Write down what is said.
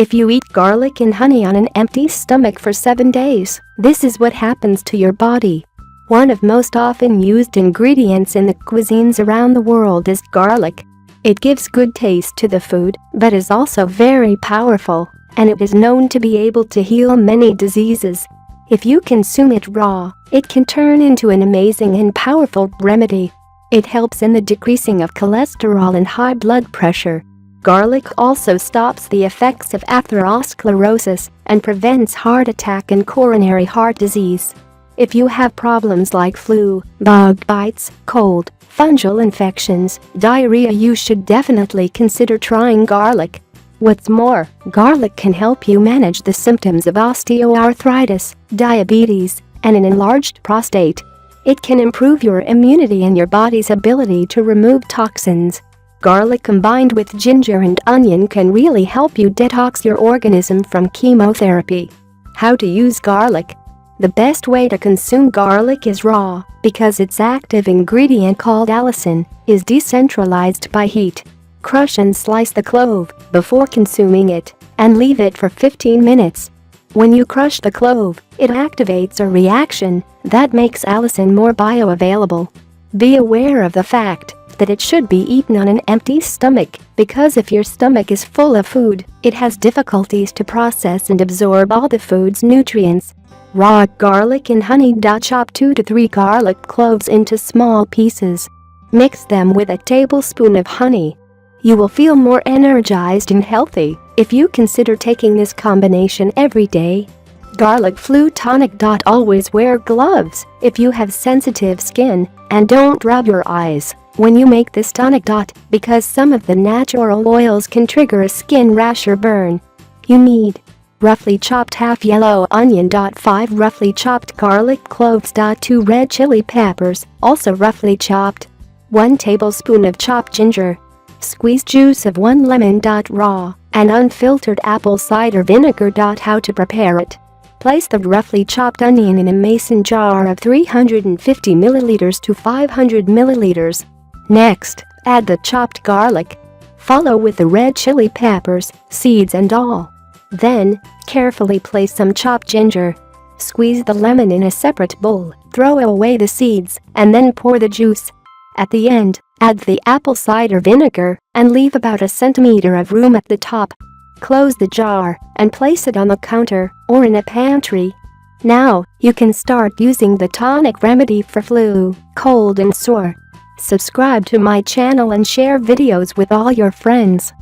If you eat garlic and honey on an empty stomach for 7 days, this is what happens to your body. One of most often used ingredients in the cuisines around the world is garlic. It gives good taste to the food, but is also very powerful, and it is known to be able to heal many diseases. If you consume it raw, it can turn into an amazing and powerful remedy. It helps in the decreasing of cholesterol and high blood pressure. Garlic also stops the effects of atherosclerosis and prevents heart attack and coronary heart disease. If you have problems like flu, bug bites, cold, fungal infections, diarrhea, you should definitely consider trying garlic. What's more, garlic can help you manage the symptoms of osteoarthritis, diabetes, and an enlarged prostate. It can improve your immunity and your body's ability to remove toxins. Garlic combined with ginger and onion can really help you detox your organism from chemotherapy. How to use garlic? The best way to consume garlic is raw, because its active ingredient called allicin is decentralized by heat. Crush and slice the clove before consuming it, and leave it for 15 minutes. When you crush the clove, it activates a reaction that makes allicin more bioavailable. Be aware of the fact that it should be eaten on an empty stomach, because if your stomach is full of food, it has difficulties to process and absorb all the food's nutrients. Raw garlic and honey. Chop 2 to 3 garlic cloves into small pieces. Mix them with a tablespoon of honey. You will feel more energized and healthy if you consider taking this combination every day. Garlic flu tonic. Always wear gloves if you have sensitive skin, and don't rub your eyes when you make this tonic. Because some of the natural oils can trigger a skin rash or burn. You need roughly chopped half yellow onion. 5 roughly chopped garlic cloves. 2 red chili peppers, also roughly chopped. 1 tablespoon of chopped ginger. Squeeze juice of 1 lemon. Raw and unfiltered apple cider vinegar. How to prepare it? Place the roughly chopped onion in a mason jar of 350 milliliters to 500 milliliters. Next, add the chopped garlic. Follow with the red chili peppers, seeds and all. Then, carefully place some chopped ginger. Squeeze the lemon in a separate bowl, throw away the seeds, and then pour the juice. At the end, add the apple cider vinegar and leave about a centimeter of room at the top. Close the jar and place it on the counter or in a pantry. Now, you can start using the tonic remedy for flu, cold and sore. Subscribe to my channel and share videos with all your friends.